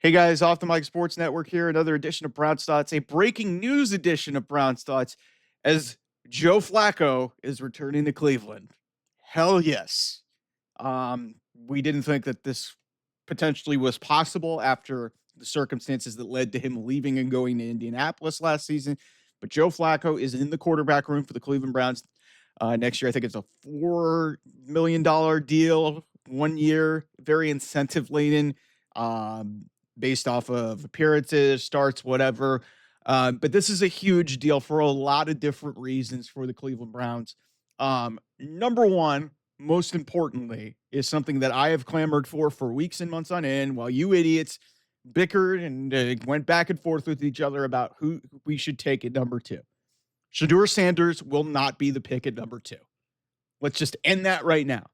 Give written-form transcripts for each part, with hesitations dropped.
Hey guys, off the Mike Sports Network here. Another edition of Brown's Thoughts, a breaking news edition of Brown's Thoughts, as Joe Flacco is returning to Cleveland. Hell yes. We didn't think that this potentially was possible after the circumstances that led to him leaving and going to Indianapolis last season. But Joe Flacco is in the quarterback room for the Cleveland Browns next year. I think it's a $4 million deal, 1 year, very incentive laden. Based off of appearances, starts, whatever. But this is a huge deal for a lot of different reasons for the Cleveland Browns. Number one, most importantly, is something that I have clamored for weeks and months on end, while you idiots bickered and went back and forth with each other about who we should take at number two. Shedeur Sanders will not be the pick at number two. Let's just end that right now.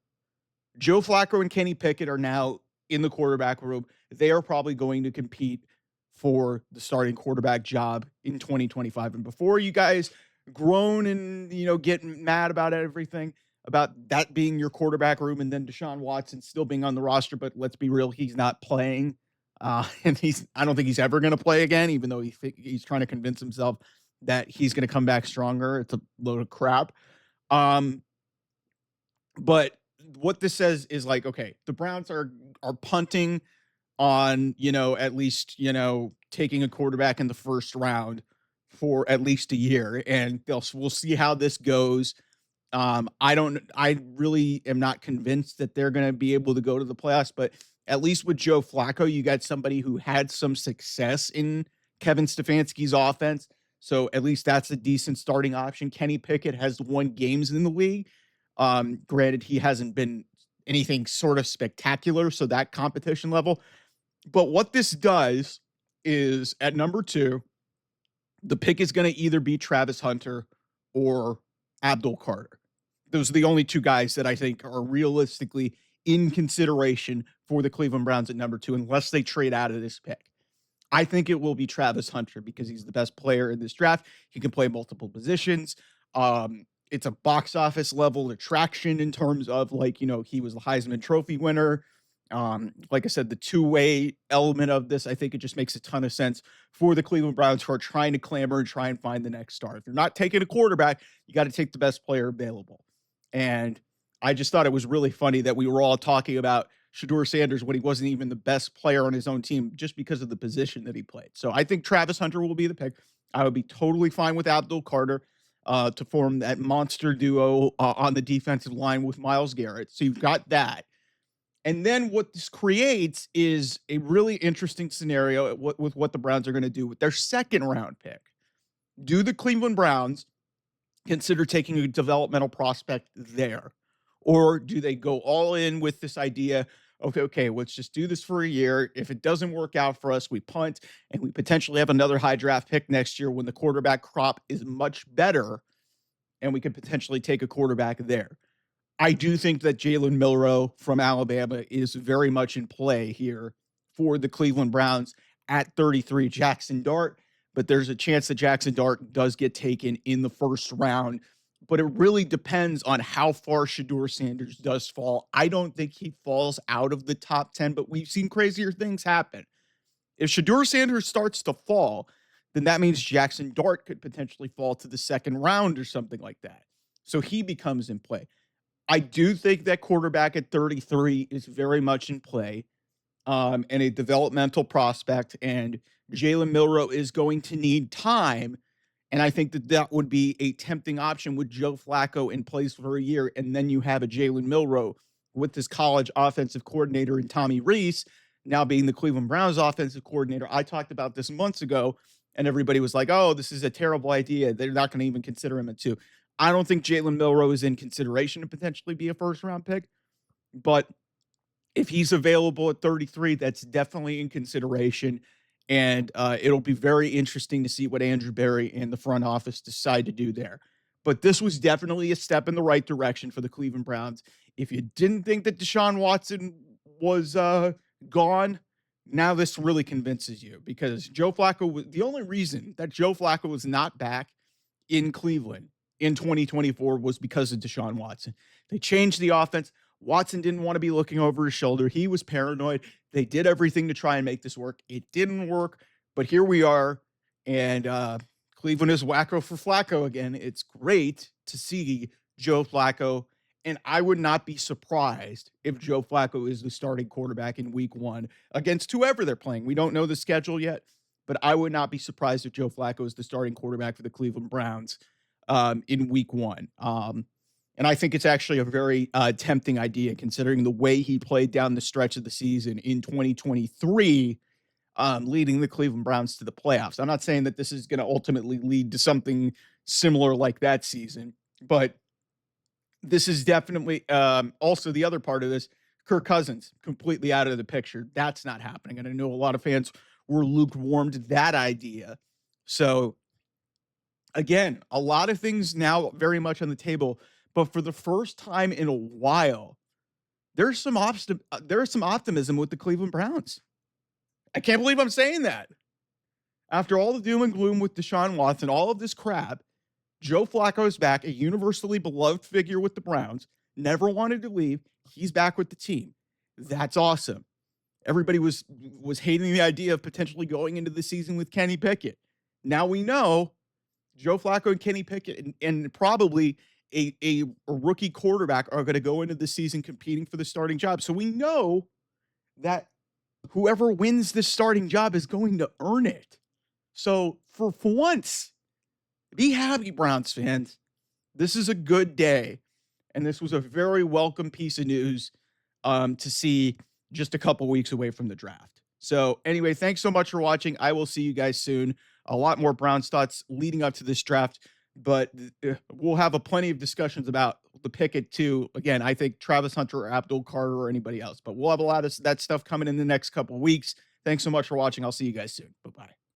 Joe Flacco and Kenny Pickett are now in the quarterback room. They are probably going to compete for the starting quarterback job in 2025. And before you guys groan and, get mad about everything, about that being your quarterback room and then Deshaun Watson still being on the roster, but let's be real, he's not playing. And I don't think he's ever going to play again, even though he's trying to convince himself that he's going to come back stronger. It's a load of crap. But what this says is like, okay, the Browns are punting on, at least, taking a quarterback in the first round for at least a year, and we'll see how this goes. I really am not convinced that they're going to be able to go to the playoffs, but at least with Joe Flacco, you got somebody who had some success in Kevin Stefanski's offense. So at least that's a decent starting option. Kenny Pickett has won games in the league. Granted, he hasn't been anything sort of spectacular, so that competition level. But what this does is at number two, the pick is going to either be Travis Hunter or Abdul Carter. Those are the only two guys that I think are realistically in consideration for the Cleveland Browns at number two, unless they trade out of this pick. I think it will be Travis Hunter because he's the best player in this draft. He can play multiple positions. It's a box office level attraction in terms of he was the Heisman Trophy winner. Like I said, the two-way element of this, I think it just makes a ton of sense for the Cleveland Browns who are trying to clamor and try and find the next star. If you're not taking a quarterback, you got to take the best player available. And I just thought it was really funny that we were all talking about Shedeur Sanders when he wasn't even the best player on his own team just because of the position that he played. So I think Travis Hunter will be the pick. I would be totally fine with Abdul Carter to form that monster duo on the defensive line with Myles Garrett. So you've got that. And then what this creates is a really interesting scenario with what the Browns are going to do with their second round pick. Do the Cleveland Browns consider taking a developmental prospect there? Or do they go all in with this idea, okay, let's just do this for a year. If it doesn't work out for us, we punt, and we potentially have another high draft pick next year when the quarterback crop is much better, and we could potentially take a quarterback there. I do think that Jalen Milroe from Alabama is very much in play here for the Cleveland Browns at 33. Jackson Dart, but there's a chance that Jackson Dart does get taken in the first round. But it really depends on how far Shedeur Sanders does fall. I don't think he falls out of the top 10, but we've seen crazier things happen. If Shedeur Sanders starts to fall, then that means Jackson Dart could potentially fall to the second round or something like that. So he becomes in play. I do think that quarterback at 33 is very much in play, and a developmental prospect, and Jalen Milroe is going to need time. And I think that would be a tempting option with Joe Flacco in place for a year. And then you have a Jalen Milroe with this college offensive coordinator and Tommy Rees now being the Cleveland Browns offensive coordinator. I talked about this months ago, and everybody was like, oh, this is a terrible idea. They're not going to even consider him a two. I don't think Jalen Milroe is in consideration to potentially be a first-round pick. But if he's available at 33, that's definitely in consideration. And it'll be very interesting to see what Andrew Berry and the front office decide to do there. But this was definitely a step in the right direction for the Cleveland Browns. If you didn't think that Deshaun Watson was gone, now this really convinces you, because Joe Flacco, the only reason that Joe Flacco was not back in Cleveland in 2024 was because of Deshaun Watson. They changed the offense. Watson didn't want to be looking over his shoulder. He was paranoid. They did everything to try and make this work. It didn't work, but here we are. And Cleveland is wacko for Flacco again. It's great to see Joe Flacco. And I would not be surprised if Joe Flacco is the starting quarterback in week one against whoever they're playing. We don't know the schedule yet, but I would not be surprised if Joe Flacco is the starting quarterback for the Cleveland Browns in week one. And I think it's actually a very tempting idea considering the way he played down the stretch of the season in 2023, leading the Cleveland Browns to the playoffs. I'm not saying that this is going to ultimately lead to something similar like that season, but this is definitely also the other part of this. Kirk Cousins completely out of the picture. That's not happening. And I know a lot of fans were lukewarm to that idea. So again, a lot of things now very much on the table, but for the first time in a while, there's some optimism with the Cleveland Browns. I can't believe I'm saying that. After all the doom and gloom with Deshaun Watson, all of this crap, Joe Flacco is back, a universally beloved figure with the Browns, never wanted to leave. He's back with the team. That's awesome. Everybody was hating the idea of potentially going into the season with Kenny Pickett. Now we know Joe Flacco and Kenny Pickett and probably a rookie quarterback are going to go into the season competing for the starting job. So we know that whoever wins this starting job is going to earn it. So for once, be happy, Browns fans. This is a good day. And this was a very welcome piece of news to see just a couple weeks away from the draft. So anyway, thanks so much for watching. I will see you guys soon. A lot more Browns thoughts leading up to this draft, but we'll have plenty of discussions about the Pickett too. Again, I think Travis Hunter or Abdul Carter or anybody else, but we'll have a lot of that stuff coming in the next couple of weeks. Thanks so much for watching. I'll see you guys soon.